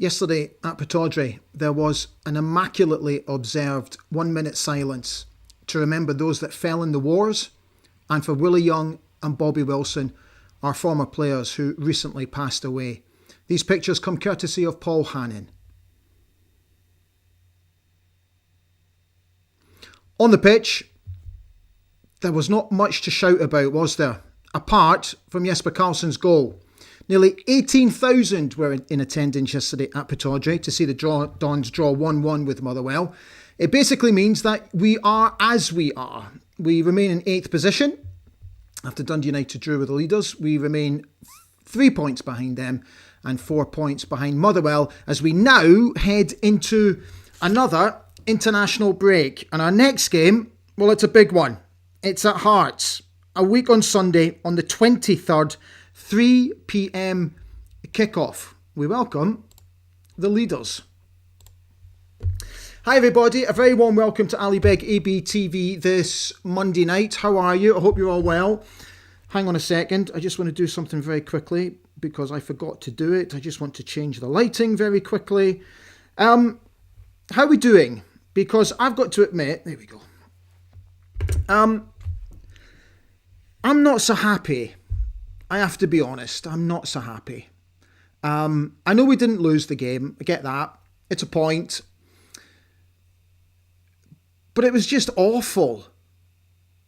Yesterday at Pittodrie, there was an immaculately observed 1 minute silence to remember those that fell in the wars and for Willie Young and Bobby Wilson, our former players who recently passed away. These pictures come courtesy of Paul Hannon. On the pitch, there was not much to shout about, was there? Apart from Jesper Karlsson's goal. Nearly 18,000 were in attendance yesterday at Pittodrie to see the Dons draw 1-1 with Motherwell. It basically means that we are as we are. We remain in 8th position. After Dundee United drew with the leaders, we remain 3 points behind them and 4 points behind Motherwell as we now head into another international break. And our next game, well, it's a big one. It's at Hearts, a week on Sunday on the 23rd, 3 p.m. kickoff. We welcome the leaders. Hi everybody, a very warm welcome to Ali Beg AB TV this Monday night. How are you? I hope you're all well. Hang on a second, I just want to do something very quickly because I forgot to do it. I just want to change the lighting very quickly. How are we doing? Because I've got to admit, there we go. I'm not so happy. I have to be honest, I'm not so happy. I know we didn't lose the game, I get that. It's a point. But it was just awful.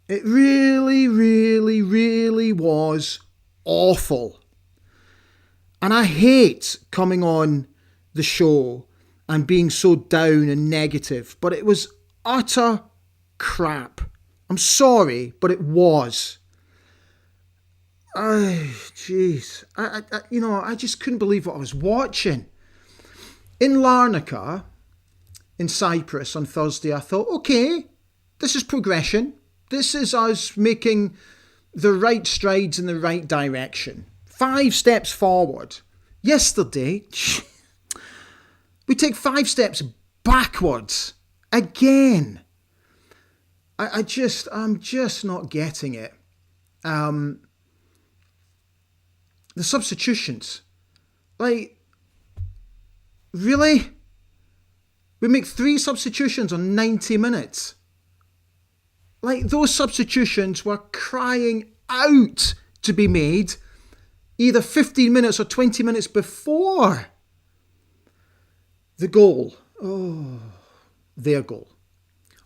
It really, really, really was awful. And I hate coming on the show and being so down and negative, but it was utter crap. I'm sorry, but it was. Oh, jeez. I just couldn't believe what I was watching. In Larnaca, in Cyprus on Thursday, I thought, okay, this is progression. This is us making the right strides in the right direction. 5 steps forward. Yesterday, we take 5 steps backwards. Again. I'm just not getting it. The substitutions. Like, really? We make 3 substitutions on 90 minutes. Like, those substitutions were crying out to be made either 15 minutes or 20 minutes before the goal. Oh, their goal.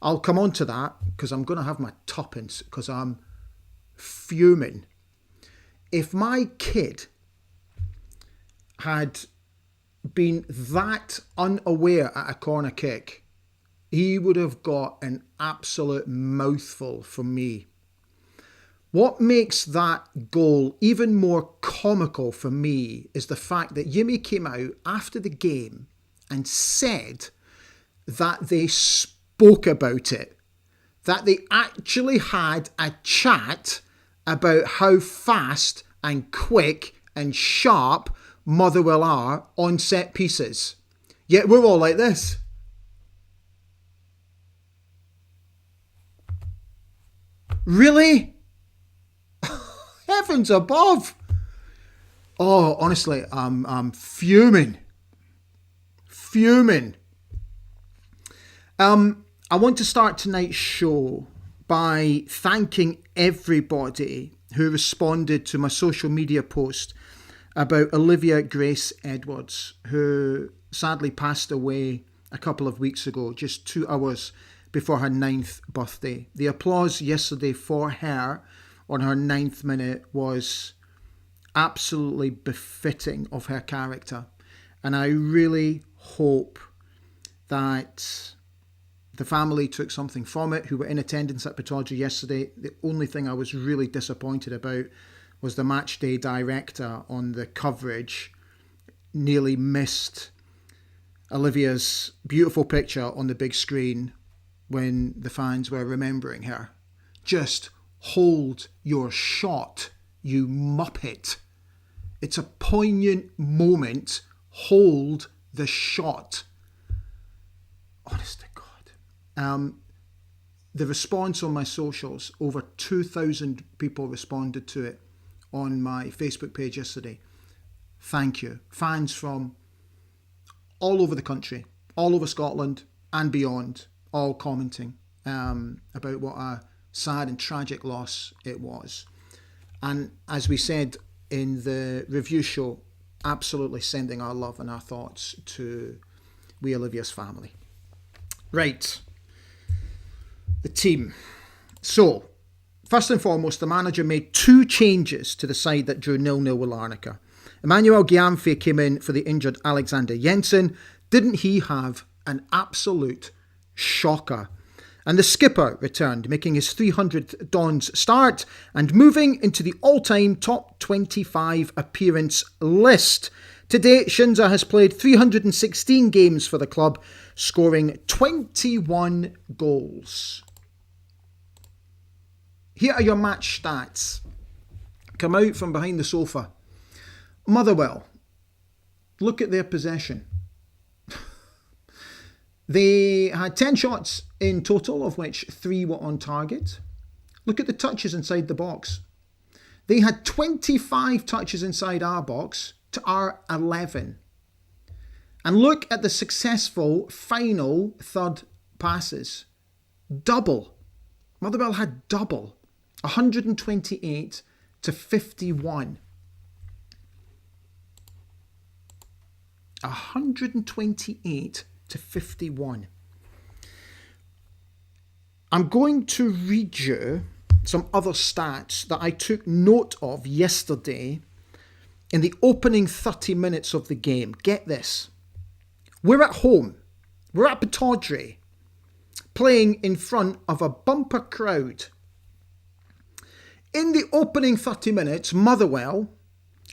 I'll come on to that because I'm going to have my tuppence because I'm fuming. If my kid had been that unaware at a corner kick, he would have got an absolute mouthful from me. What makes that goal even more comical for me is the fact that Jimmy came out after the game and said that they spoke about it, that they actually had a chat about how fast and quick and sharp Motherwell are on set pieces. Yet we're all like this. Really? Heavens above. Oh, honestly, I'm fuming. Fuming. I want to start tonight's show by thanking everybody who responded to my social media post about Olivia Grace Edwards, who sadly passed away a couple of weeks ago, just 2 hours before her 9th birthday. The applause yesterday for her on her 9th minute was absolutely befitting of her character. And I really hope that the family took something from it who were in attendance at Pittodrie yesterday. The only thing I was really disappointed about was the match day director on the coverage nearly missed Olivia's beautiful picture on the big screen when the fans were remembering her. Just hold your shot, you muppet. It's a poignant moment. Hold the shot. Honest to God. The response on my socials, over 2,000 people responded to it on my Facebook page yesterday. Thank you. Fans from all over the country, all over Scotland and beyond, all commenting about what a sad and tragic loss it was. And as we said in the review show, absolutely sending our love and our thoughts to wee Olivia's family. Right, the team. So, first and foremost, the manager made 2 changes to the side that drew 0-0 with Larnaca. Emmanuel Gyamfi came in for the injured Alexander Jensen. Didn't he have an absolute shocker? And the skipper returned, making his 300th Dons start and moving into the all-time top 25 appearance list. To date, Shinza has played 316 games for the club, scoring 21 goals. Here are your match stats. Come out from behind the sofa. Motherwell, look at their possession. They had 10 shots in total, of which 3 were on target. Look at the touches inside the box. They had 25 touches inside our box to our 11. And look at the successful final third passes. Double. Motherwell had double. 128 to 51. 128 to 51. I'm going to read you some other stats that I took note of yesterday in the opening 30 minutes of the game. Get this. We're at home. We're at Pittodrie, playing in front of a bumper crowd. In the opening 30 minutes, Motherwell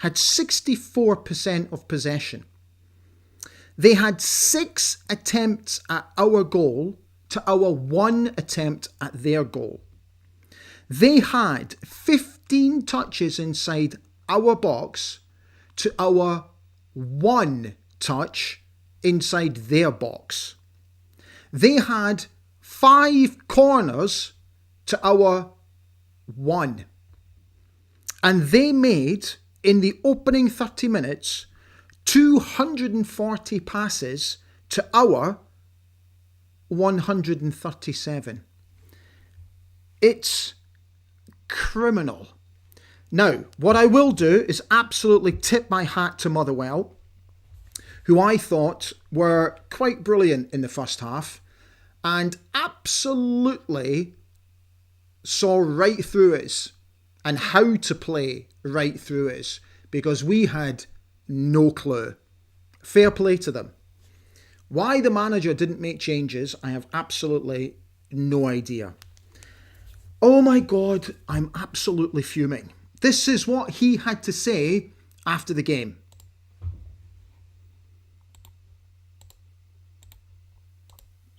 had 64% of possession. They had 6 attempts at our goal to our 1 attempt at their goal. They had 15 touches inside our box to our 1 touch inside their box. They had 5 corners to our 1. And they made, in the opening 30 minutes, 240 passes to our 137. It's criminal. Now, what I will do is absolutely tip my hat to Motherwell, who I thought were quite brilliant in the first half and absolutely saw right through us and how to play right through us, because we had no clue. Fair play to them. Why the manager didn't make changes, I have absolutely no idea. Oh my God, I'm absolutely fuming. This is what he had to say after the game.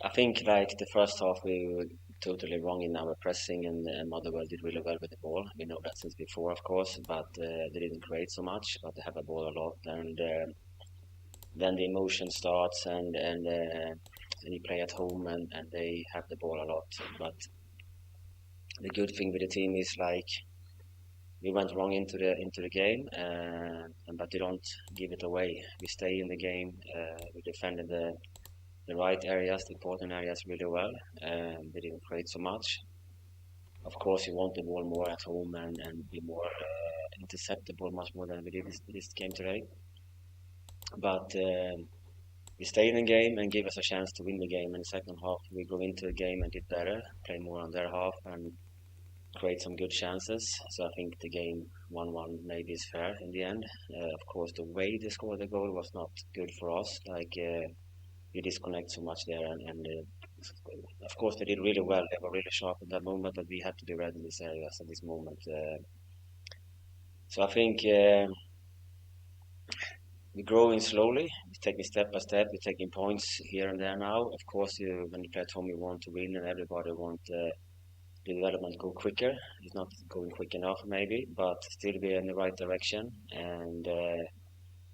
I think like the first half we were totally wrong in our pressing, and Motherwell did really well with the ball. We know that since before, of course, but they didn't create so much, but they have a ball a lot, and then the emotion starts, and you play at home, and they have the ball a lot. But the good thing with the team is like we went wrong into the game, but they don't give it away. We stay in the game. We defended the right areas, the important areas really well. They didn't create so much. Of course, you want the ball more at home and be more intercept the ball much more than we did this game today. But we stayed in the game and gave us a chance to win the game. In the second half, we go into the game and did better, play more on their half and create some good chances. So I think the game 1-1 maybe is fair in the end. Of course, the way they scored the goal was not good for us. Like we disconnect so much there, and of course they did really well. They were really sharp in that moment, but we had to be ready in these areas at this moment. So I think we're growing slowly. We're taking step by step. We're taking points here and there now. Of course, when you play at home, you want to win, and everybody wants the development go quicker. It's not going quick enough, maybe, but still we're in the right direction. And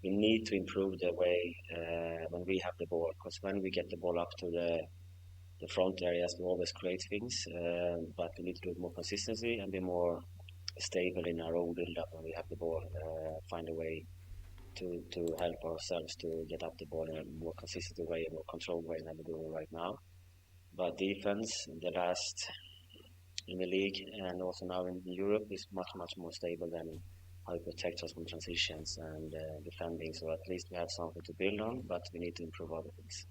we need to improve the way when we have the ball, because when we get the ball up to the front areas, we always create things, but we need to do it more consistency and be more stable in our own build-up when we have the ball, find a way to help ourselves to get up the ball in a more consistent way, a more controlled way than we're doing right now. But defense, the last in the league and also now in Europe is much more stable than how it protects us from transitions and defending. So at least we have something to build on, but we need to improve other things.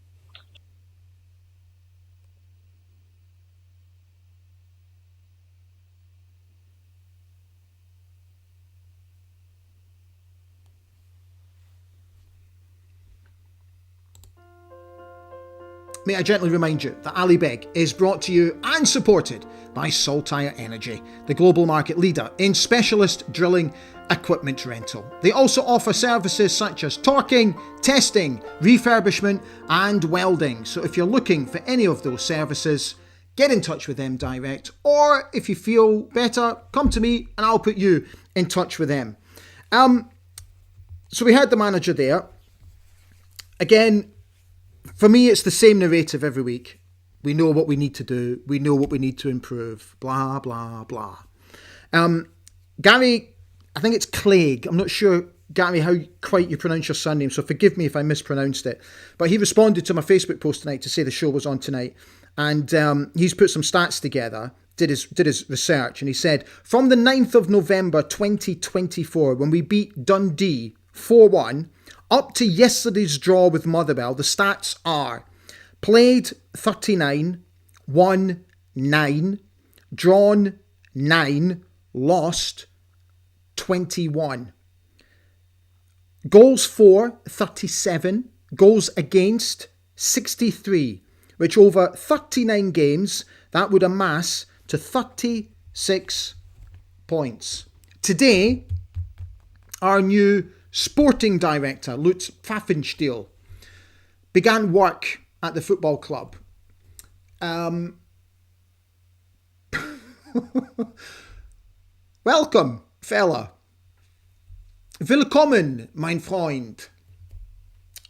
May I gently remind you that Ali Beg is brought to you and supported by Saltire Energy, the global market leader in specialist drilling equipment rental. They also offer services such as torquing, testing, refurbishment and welding. So if you're looking for any of those services, get in touch with them direct, or if you feel better, come to me and I'll put you in touch with them. So we had the manager there. Again, for me, it's the same narrative every week. We know what we need to do. We know what we need to improve. Blah, blah, blah. Gary, I think it's Clegg. I'm not sure, Gary, how quite you pronounce your surname, so forgive me if I mispronounced it. But he responded to my Facebook post tonight to say the show was on tonight. And he's put some stats together, did his research, and he said, from the 9th of November 2024, when we beat Dundee 4-1, up to yesterday's draw with Motherwell, the stats are played 39, won 9, drawn 9, lost 21. Goals for 37, goals against 63, which over 39 games, that would amass to 36 points. Today, our new sporting director, Lutz Pfaffenstiel, began work at the football club. Welcome, fella. Willkommen, mein Freund.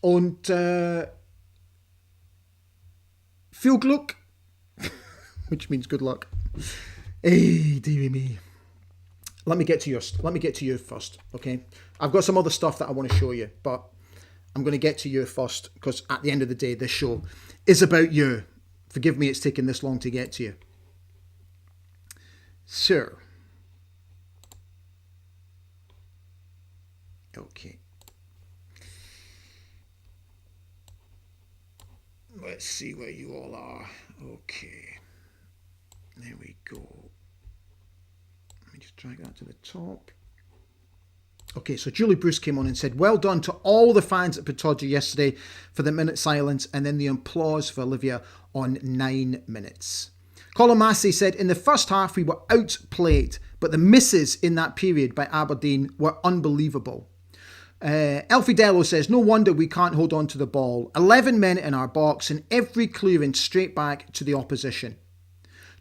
Und viel Glück, which means good luck. Hey, dearie me. Let me get to you first, okay? I've got some other stuff that I want to show you, but I'm going to get to you first because at the end of the day, this show is about you. Forgive me, it's taken this long to get to you. So, okay. Let's see where you all are. Okay. There we go. Let me just drag that to the top. Okay, so Julie Bruce came on and said, well done to all the fans at Pittodrie yesterday for the minute silence and then the applause for Olivia on 9 minutes. Colin Massey said, in the first half we were outplayed, but the misses in that period by Aberdeen were unbelievable. Elfie Dello says, no wonder we can't hold on to the ball. 11 men in our box and every clearing straight back to the opposition.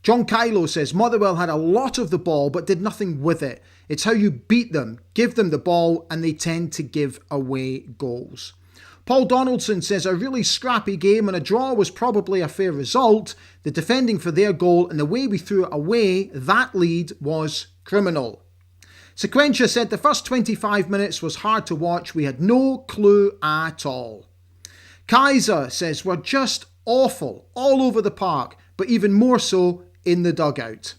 John Kylo says, Motherwell had a lot of the ball but did nothing with it. It's how you beat them, give them the ball, and they tend to give away goals. Paul Donaldson says, a really scrappy game and a draw was probably a fair result. The defending for their goal and the way we threw it away, that lead was criminal. Sequentia said, the first 25 minutes was hard to watch. We had no clue at all. Kaiser says, we're just awful all over the park, but even more so in the dugout.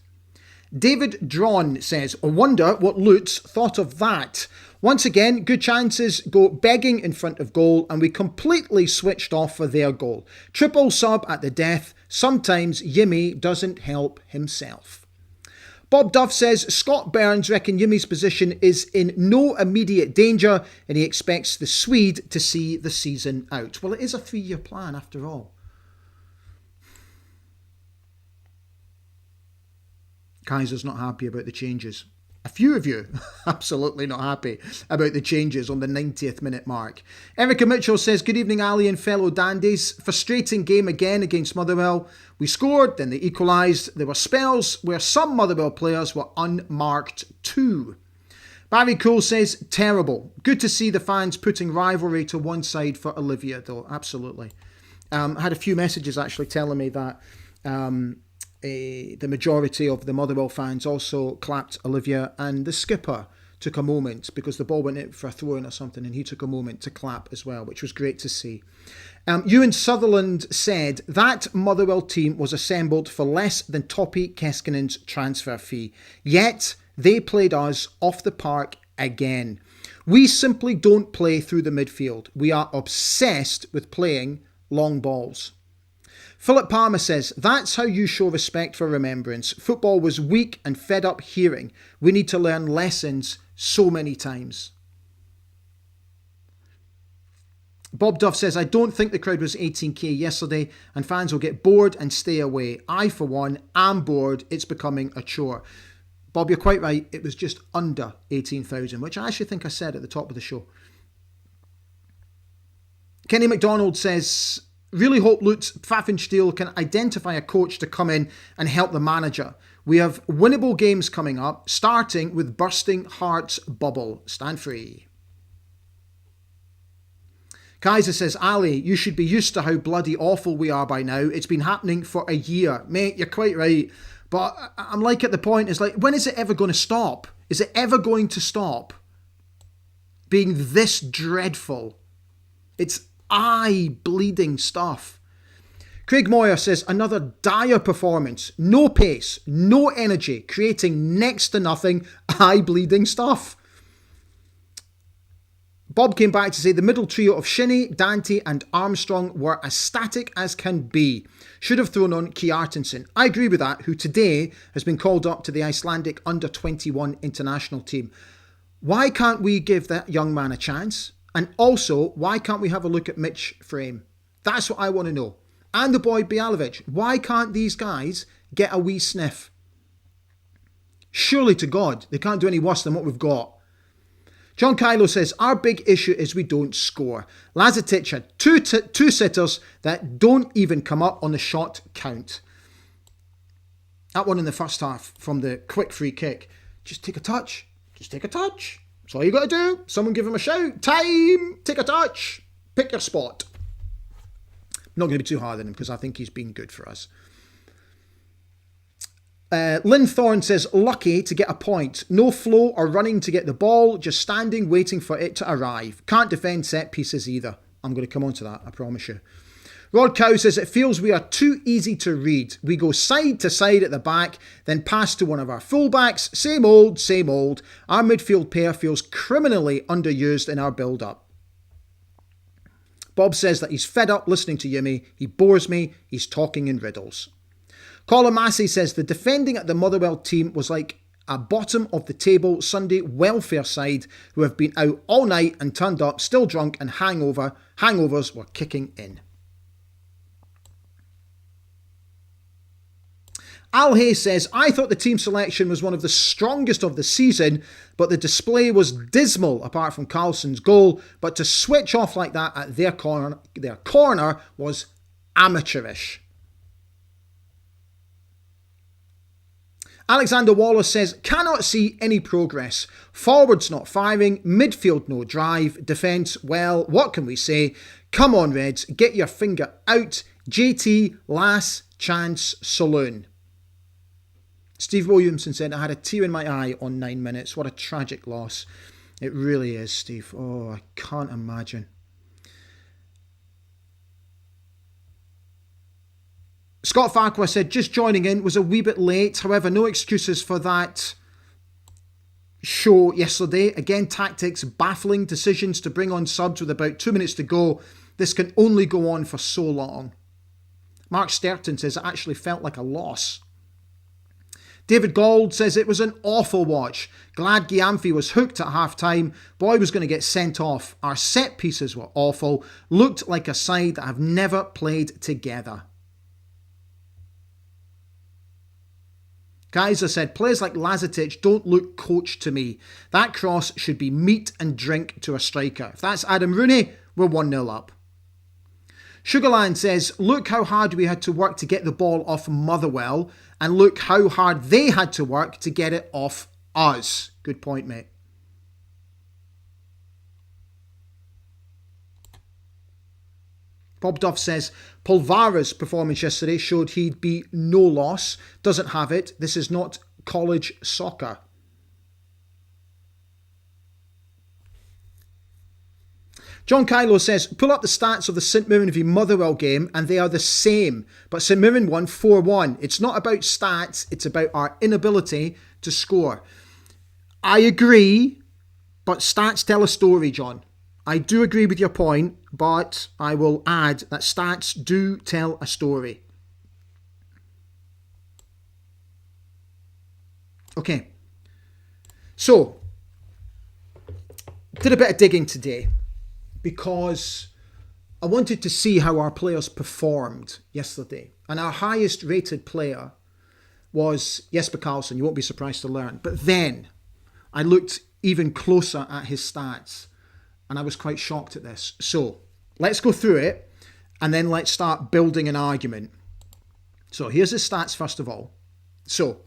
David Drawn says, I wonder what Lutz thought of that. Once again, good chances go begging in front of goal and we completely switched off for their goal. Triple sub at the death. Sometimes Yimmy doesn't help himself. Bob Duff says, Scott Burns reckons Yimmy's position is in no immediate danger and he expects the Swede to see the season out. Well, it is a 3-year plan after all. Kaiser's not happy about the changes. A few of you absolutely not happy about the changes on the 90th minute mark. Erica Mitchell says, good evening, Ali and fellow dandies. Frustrating game again against Motherwell. We scored, then they equalised. There were spells where some Motherwell players were unmarked too. Barry Cole says, terrible. Good to see the fans putting rivalry to one side for Olivia, though. Absolutely. I had a few messages actually telling me that the majority of the Motherwell fans also clapped Olivia and the skipper took a moment because the ball went in for a throw-in or something, and he took a moment to clap as well, which was great to see. Ewan Sutherland said that Motherwell team was assembled for less than Topi Keskinen's transfer fee. Yet they played us off the park again. We simply don't play through the midfield. We are obsessed with playing long balls. Philip Palmer says, that's how you show respect for remembrance. Football was weak and fed up hearing. We need to learn lessons so many times. Bob Duff says, I don't think the crowd was 18k yesterday and fans will get bored and stay away. I, for one, am bored. It's becoming a chore. Bob, you're quite right. It was just under 18,000, which I actually think I said at the top of the show. Kenny McDonald says, really hope Lutz Pfaffenstiel can identify a coach to come in and help the manager. We have winnable games coming up, starting with Bursting Hearts Bubble. Stand free. Kaiser says, Ali, you should be used to how bloody awful we are by now. It's been happening for a year. Mate, you're quite right. But I'm like at the point, it's like, when is it ever going to stop? Is it ever going to stop being this dreadful? It's eye-bleeding stuff. Craig Moyer says, another dire performance. No pace, no energy, creating next to nothing, eye-bleeding stuff. Bob came back to say the middle trio of Shinnie, Dante and Armstrong were as static as can be. Should have thrown on Kjartansson. I agree with that, who today has been called up to the Icelandic under-21 international team. Why can't we give that young man a chance? And also, why can't we have a look at Mitch Frame? That's what I want to know. And the boy Bialovic. Why can't these guys get a wee sniff? Surely to God, they can't do any worse than what we've got. John Kylo says, our big issue is we don't score. Lazetic had two sitters that don't even come up on the shot count. That one in the first half from the quick free kick. Just take a touch. Just take a touch. That's all you got to do. Someone give him a shout. Time. Take a touch. Pick your spot. I'm not going to be too hard on him because I think he's been good for us. Lynn Thorne says, lucky to get a point. No flow or running to get the ball, just standing waiting for it to arrive. Can't defend set pieces either. I'm going to come on to that, I promise you. Rod Cow says, it feels we are too easy to read. We go side to side at the back, then pass to one of our fullbacks. Same old, same old. Our midfield pair feels criminally underused in our build-up. Bob says that he's fed up listening to Yumi. He bores me. He's talking in riddles. Colin Massey says the defending at the Motherwell team was like a bottom of the table Sunday welfare side who have been out all night and turned up still drunk and hangovers were kicking in. Al Hay says, I thought the team selection was one of the strongest of the season, but the display was dismal apart from Carlson's goal, but to switch off like that at their corner was amateurish. Alexander Wallace says, cannot see any progress. Forwards not firing, midfield no drive, defence, well, what can we say? Come on, Reds, get your finger out. JT, last chance saloon. Steve Williamson said, I had a tear in my eye on 9 minutes. What a tragic loss. It really is, Steve. Oh, I can't imagine. Scott Farquhar said, just joining in, was a wee bit late. However, no excuses for that show yesterday. Again, tactics, baffling decisions to bring on subs with about 2 minutes to go. This can only go on for so long. Mark Sterton says, it actually felt like a loss. David Gold says, it was an awful watch. Glad Gyamfi was hooked at half-time. Boy was going to get sent off. Our set pieces were awful. Looked like a side that have never played together. Kaiser said, players like Lazetic don't look coached to me. That cross should be meat and drink to a striker. If that's Adam Rooney, we're 1-0 up. Sugarland says, look how hard we had to work to get the ball off Motherwell, and look how hard they had to work to get it off us. Good point, mate. Bob Duff says, Polvara's performance yesterday showed he'd be no loss. Doesn't have it. This is not college soccer. John Kylo says, pull up the stats of the St Mirren v Motherwell game and they are the same. But St Mirren won 4-1. It's not about stats. It's about our inability to score. I agree, but stats tell a story, John. I do agree with your point, but I will add that stats do tell a story. Okay. So, did a bit of digging today because I wanted to see how our players performed yesterday. And our highest rated player was Jesper Karlsson. You won't be surprised to learn. But then I looked even closer at his stats and I was quite shocked at this. So let's go through it and then let's start building an argument. So here's his stats first of all. So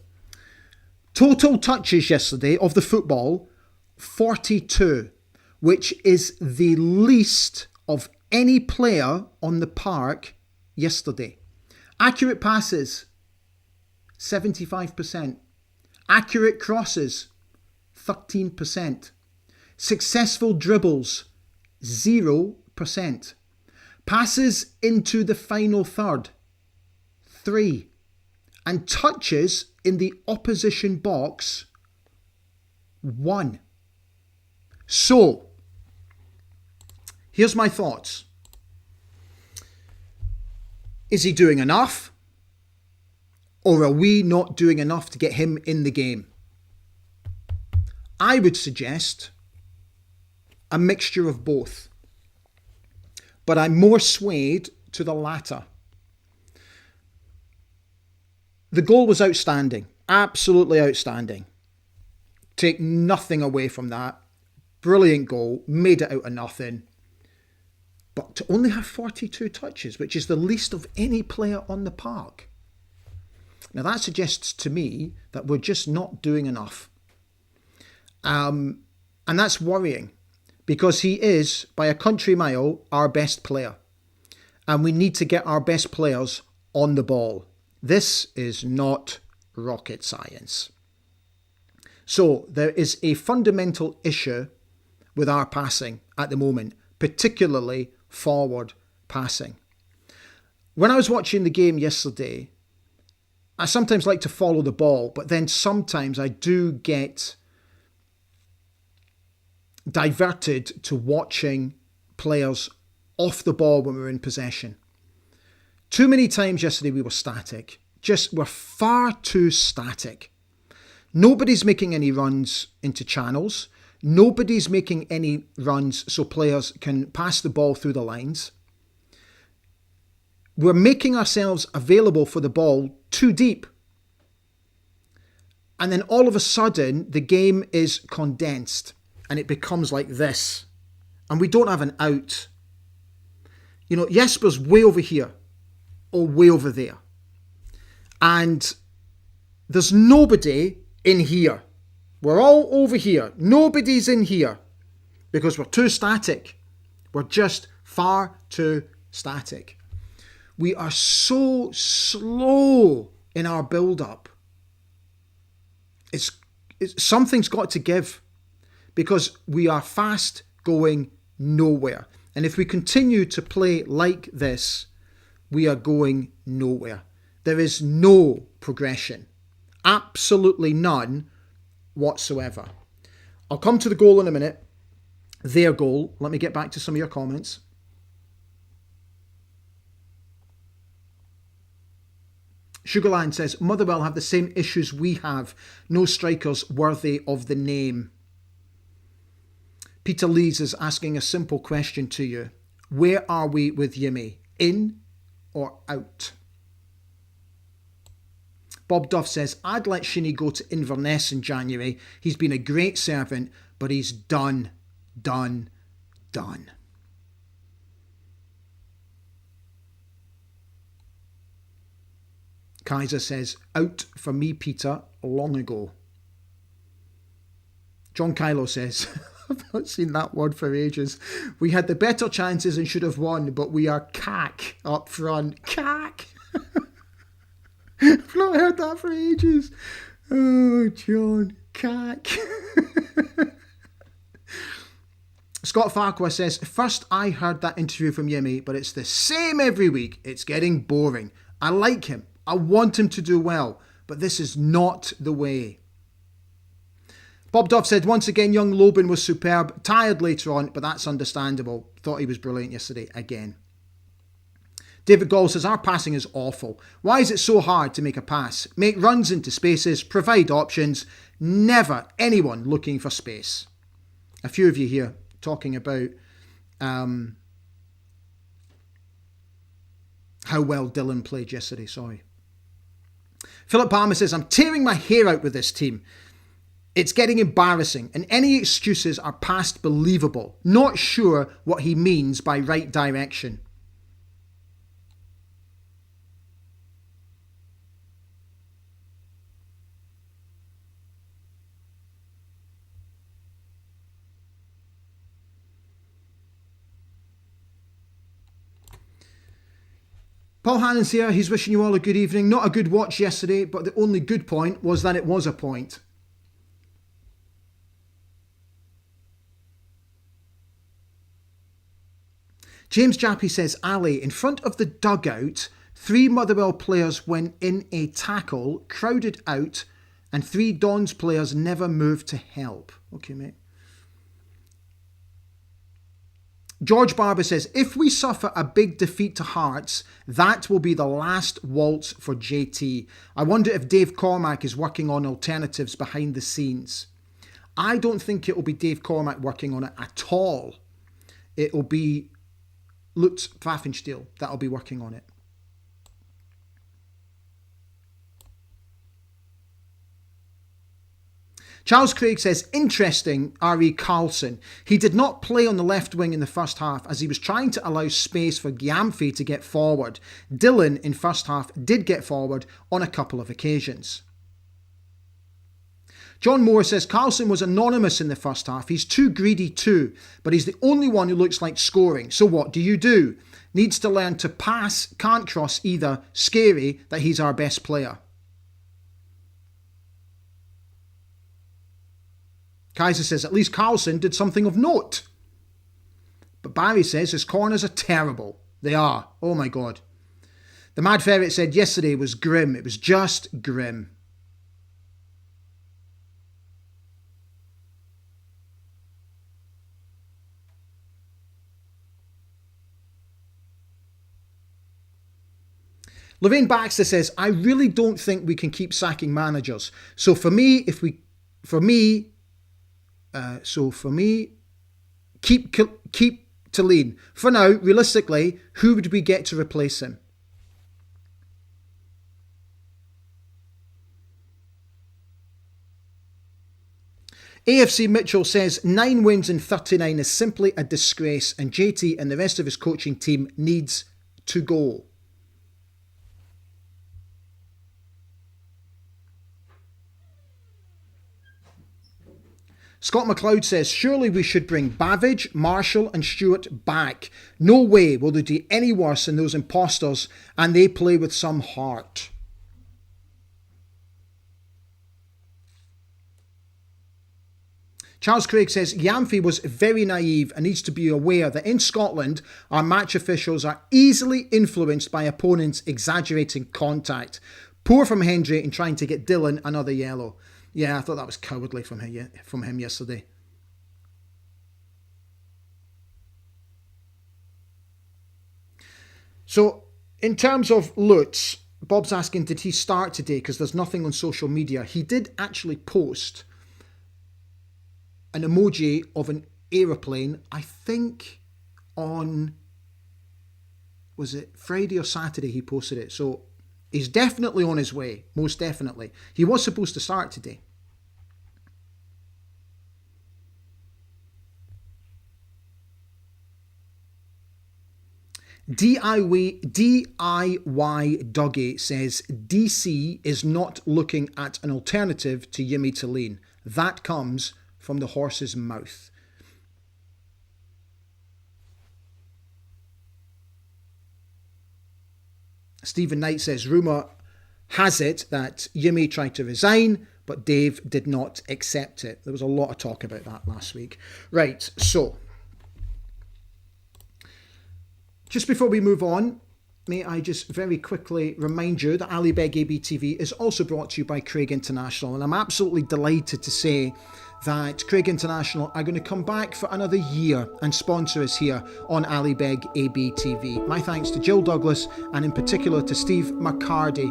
total touches yesterday of the football, 42, which is the least of any player on the park yesterday. Accurate passes, 75%. Accurate crosses, 13%. Successful dribbles, 0%. Passes into the final third, 3. And touches in the opposition box, 1. So, here's my thoughts. Is he doing enough? Or are we not doing enough to get him in the game? I would suggest a mixture of both. But I'm more swayed to the latter. The goal was outstanding. Absolutely outstanding. Take nothing away from that. Brilliant goal. Made it out of nothing. But to only have 42 touches, which is the least of any player on the park. Now that suggests to me that we're just not doing enough. And that's worrying because he is, by a country mile, our best player. And we need to get our best players on the ball. This is not rocket science. So there is a fundamental issue with our passing at the moment, particularly forward passing. When I was watching the game yesterday, I sometimes like to follow the ball, but then sometimes I do get diverted to watching players off the ball when we're in possession. Too many times yesterday we were static. We're far too static. Nobody's making any runs into channels. Nobody's making any runs so players can pass the ball through the lines. We're making ourselves available for the ball too deep. And then all of a sudden, the game is condensed and it becomes like this. And we don't have an out. You know, Jesper's way over here or way over there. And there's nobody in here. We're all over here. Nobody's in here because we're too static. We're just far too static. We are so slow in our build-up. Something's got to give because we are fast going nowhere. And if we continue to play like this, we are going nowhere. There is no progression. Absolutely none whatsoever. I'll come to the goal in a minute. Their goal. Let me get back to some of your comments. Sugarland says, Motherwell have the same issues we have. No strikers worthy of the name. Peter Lees is asking a simple question to you. Where are we with Yimmy? In or out? Bob Duff says, I'd let Shinnie go to Inverness in January. He's been a great servant, but he's done. Kaiser says, out for me, Peter, long ago. John Kylo says, I've not seen that word for ages. We had the better chances and should have won, but we are cack up front. Cack! I've not heard that for ages. Oh, John, cack. Scott Farquhar says, first I heard that interview from Yimmy, but it's the same every week. It's getting boring. I like him. I want him to do well, but this is not the way. Bob Duff said, once again, young Loban was superb. Tired later on, but that's understandable. Thought he was brilliant yesterday again. David Gall says, our passing is awful. Why is it so hard to make a pass? Make runs into spaces, provide options. Never anyone looking for space. A few of you here talking about how well Dylan played yesterday. Sorry. Philip Palmer says, I'm tearing my hair out with this team. It's getting embarrassing and any excuses are past believable. Not sure what he means by right direction. Paul Hannon's here. He's wishing you all a good evening. Not a good watch yesterday, but the only good point was that it was a point. James Jappy says, Ali, in front of the dugout, 3 Motherwell players went in a tackle, crowded out, and 3 Dons players never moved to help. Okay, mate. George Barber says, if we suffer a big defeat to Hearts, that will be the last waltz for JT. I wonder if Dave Cormack is working on alternatives behind the scenes. I don't think it will be Dave Cormack working on it at all. It will be Lutz Pfaffenstiel that will be working on it. Charles Craig says, interesting, R.E. Carlson. He did not play on the left wing in the first half as he was trying to allow space for Gyamfi to get forward. Dylan in first half did get forward on a couple of occasions. John Moore says, Carlson was anonymous in the first half. He's too greedy too, but he's the only one who looks like scoring. So what do you do? Needs to learn to pass, can't cross either. Scary that he's our best player. Kaiser says, at least Carlson did something of note. But Barry says his corners are terrible. They are. Oh my God. The Mad Ferret said yesterday was grim. It was just grim. Lorraine Baxter says, I really don't think we can keep sacking managers. So for me, keep Talene. For now, realistically, who would we get to replace him? AFC Mitchell says 9 wins in 39 is simply a disgrace and JT and the rest of his coaching team needs to go. Scott McLeod says, surely we should bring Bavidge, Marshall and Stewart back. No way will they do any worse than those imposters and they play with some heart. Charles Craig says, Gyamfi was very naive and needs to be aware that in Scotland, our match officials are easily influenced by opponents exaggerating contact. Poor from Hendry in trying to get Dylan another yellow. Yeah, I thought that was cowardly from him yesterday. So, in terms of Lutz, Bob's asking, did he start today? Because there's nothing on social media. He did actually post an emoji of an aeroplane, I think on, was it Friday or Saturday he posted it. So, he's definitely on his way, most definitely. He was supposed to start today. DIY Dougie says, DC is not looking at an alternative to Yimmy Talene. That comes from the horse's mouth. Stephen Knight says, rumour has it that Yimmy tried to resign, but Dave did not accept it. There was a lot of talk about that last week. Right, so Just before we move on, may I just very quickly remind you that Ali Beg ABTV is also brought to you by Craig International, and I'm absolutely delighted to say that Craig International are going to come back for another year and sponsor us here on Ali Beg ABTV. My thanks to Jill Douglas and in particular to Steve McCarty,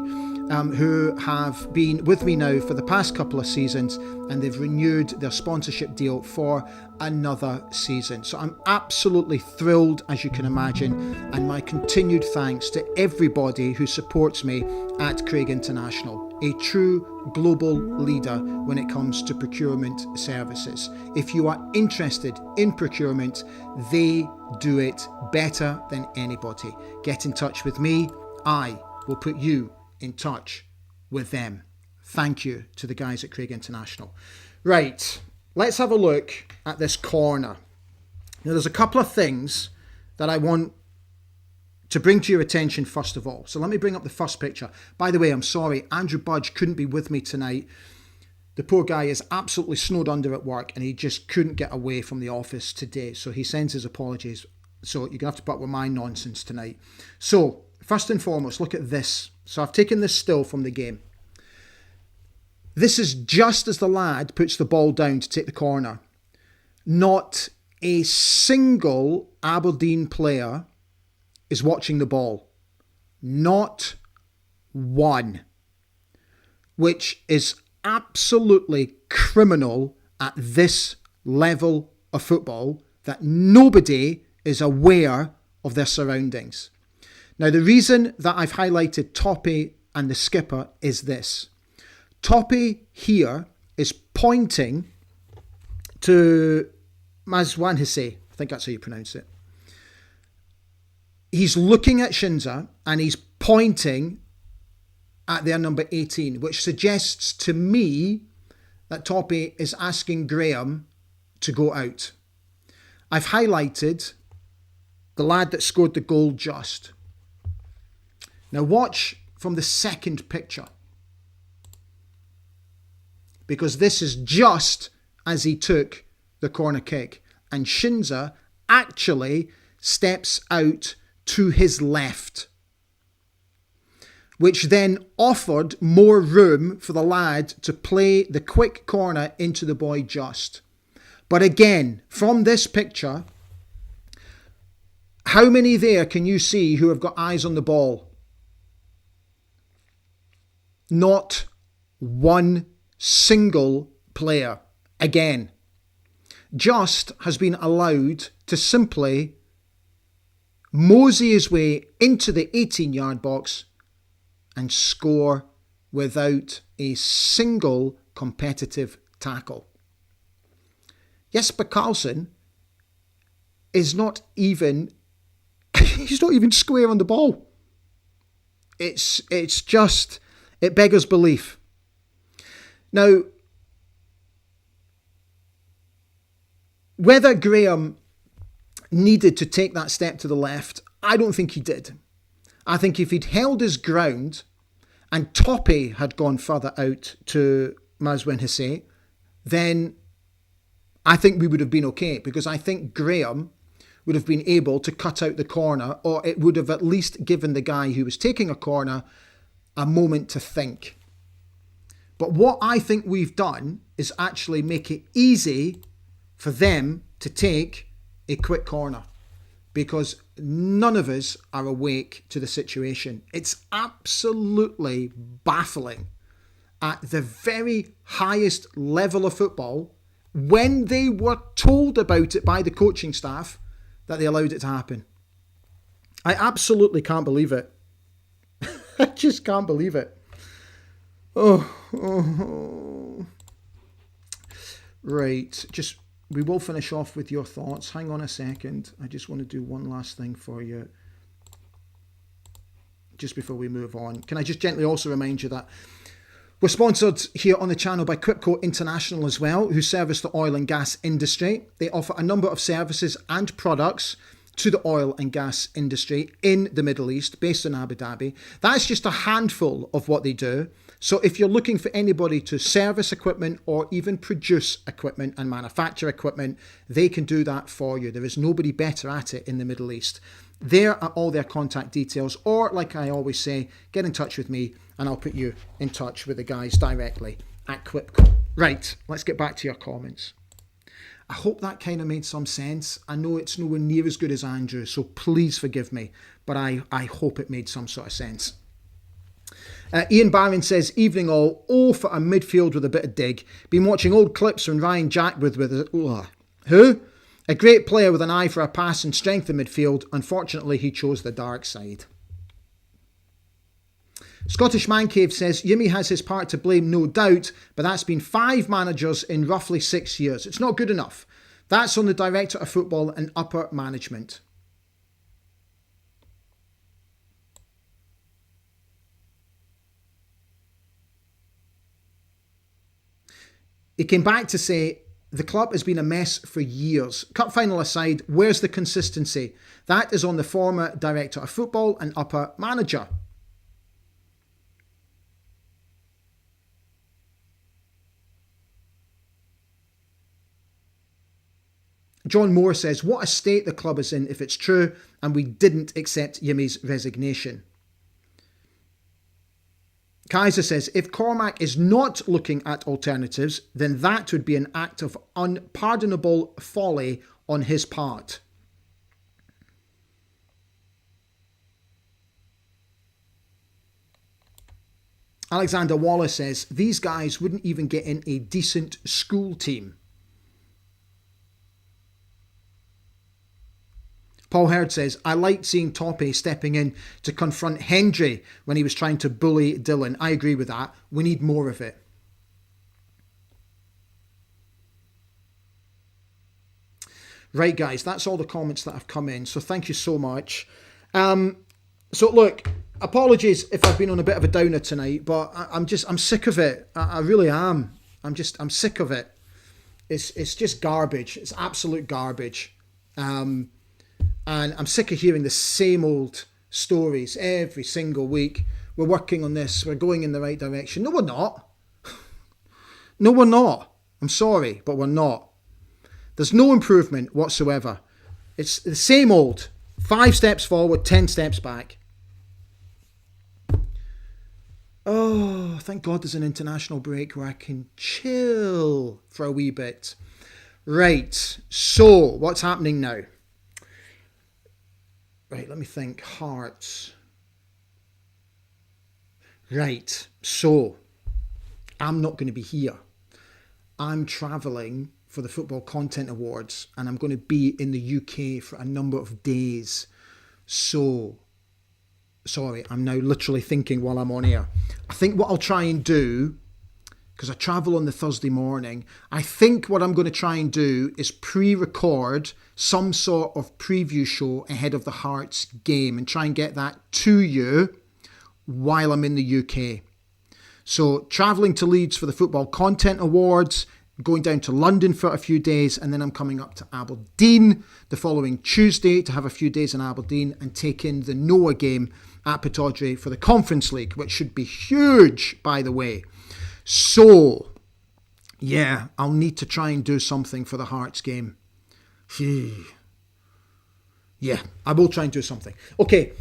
who have been with me now for the past couple of seasons, and they've renewed their sponsorship deal for another season. So I'm absolutely thrilled, as you can imagine, and my continued thanks to everybody who supports me at Craig International, a true global leader when it comes to procurement services. If you are interested in procurement, they do it better than anybody. Get in touch with me. I will put you in touch with them. Thank you to the guys at Craig International. Right, let's have a look at this corner. Now, there's a couple of things that I want to bring to your attention first of all. So let me bring up the first picture. By the way, I'm sorry, Andrew Budge couldn't be with me tonight. The poor guy is absolutely snowed under at work and he just couldn't get away from the office today. So he sends his apologies. So you're going to have to put up with my nonsense tonight. So first and foremost, look at this. So I've taken this still from the game. This is just as the lad puts the ball down to take the corner. Not a single Aberdeen player is watching the ball. Not one. Which is absolutely criminal at this level of football, that nobody is aware of their surroundings. Now, the reason that I've highlighted Toppy and the skipper is this. Toppy here is pointing to Mazwanhise. I think that's how you pronounce it. He's looking at Shinza and he's pointing at their number 18, which suggests to me that Toppy is asking Graham to go out. I've highlighted the lad that scored the goal just. Now watch from the second picture, because this is just as he took the corner kick, and Shinza actually steps out to his left, which then offered more room for the lad to play the quick corner into the boy just. But again, from this picture, how many there can you see who have got eyes on the ball? Not one single player. Again, Just has been allowed to simply mosey his way into the 18-yard box and score without a single competitive tackle. Jesper Karlsson is not even he's not even square on the ball. It's just, it beggars belief. Now, whether Graham needed to take that step to the left, I don't think he did. I think if he'd held his ground and Toppy had gone further out to Mazwanhise, then I think we would have been okay, because I think Graham would have been able to cut out the corner, or it would have at least given the guy who was taking a corner a moment to think. But what I think we've done is actually make it easy for them to take a quick corner, because none of us are awake to the situation. It's absolutely baffling at the very highest level of football, when they were told about it by the coaching staff, that they allowed it to happen. I absolutely can't believe it. I just can't believe it. Oh. Right, we will finish off with your thoughts. Hang on a second. I just want to do one last thing for you just before we move on. Can I just gently also remind you that we're sponsored here on the channel by Quipco International as well, who service the oil and gas industry. They offer a number of services and products to the oil and gas industry in the Middle East, based in Abu Dhabi. That's just a handful of what they do. So if you're looking for anybody to service equipment or even produce equipment and manufacture equipment, they can do that for you. There is nobody better at it in the Middle East. There are all their contact details, or like I always say, get in touch with me and I'll put you in touch with the guys directly at Quipco. Right, let's get back to your comments. I hope that kind of made some sense. I know it's nowhere near as good as Andrew, so please forgive me, but I hope it made some sort of sense. Ian Barron says, evening all, for a midfield with a bit of dig. Been watching old clips from Ryan Jackwood with who? A great player with an eye for a pass and strength in midfield. Unfortunately, he chose the dark side. Scottish Man Cave says, Yimi has his part to blame, no doubt, but that's been 5 managers in roughly 6 years. It's not good enough. That's on the director of football and upper management. He came back to say, the club has been a mess for years. Cup final aside, where's the consistency? That is on the former director of football and upper manager. John Moore says, what a state the club is in if it's true, and we didn't accept Yimi's resignation. Kaiser says, if Cormac is not looking at alternatives, then that would be an act of unpardonable folly on his part. Alexander Wallace says, these guys wouldn't even get in a decent school team. Paul Hurd says, I liked seeing Toppy stepping in to confront Hendry when he was trying to bully Dylan. I agree with that. We need more of it. Right, guys, that's all the comments that have come in. So thank you so much. So look, apologies if I've been on a bit of a downer tonight, but I'm sick of it. I really am. I'm sick of it. It's just garbage. It's absolute garbage. And I'm sick of hearing the same old stories every single week. We're working on this. We're going in the right direction. No, we're not. No, we're not. I'm sorry, but we're not. There's no improvement whatsoever. It's the same old. 5 steps forward, 10 steps back. Oh, thank God there's an international break where I can chill for a wee bit. Right, so what's happening now? Right, let me think. Hearts. Right, so I'm not going to be here. I'm travelling for the Football Content Awards and I'm going to be in the UK for a number of days. So, sorry, I'm now literally thinking while I'm on air. I think what I'll try and do, because I travel on the Thursday morning, I think what I'm going to try and do is pre-record some sort of preview show ahead of the Hearts game and try and get that to you while I'm in the UK. So travelling to Leeds for the Football Content Awards, going down to London for a few days, and then I'm coming up to Aberdeen the following Tuesday to have a few days in Aberdeen and take in the Noah game at Pittodrie for the Conference League, which should be huge, by the way. So, yeah, I'll need to try and do something for the Hearts game. Yeah, I will try and do something. Okay,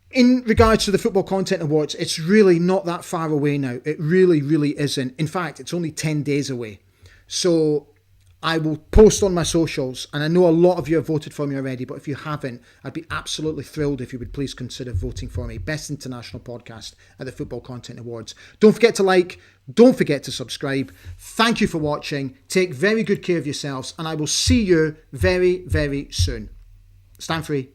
in regards to the Football Content Awards, it's really not that far away now. It really, really isn't. In fact, it's only 10 days away. So I will post on my socials, and I know a lot of you have voted for me already, but if you haven't, I'd be absolutely thrilled if you would please consider voting for me. Best international podcast at the Football Content Awards. Don't forget to like, don't forget to subscribe. Thank you for watching. Take very good care of yourselves, and I will see you very, very soon. Stand free.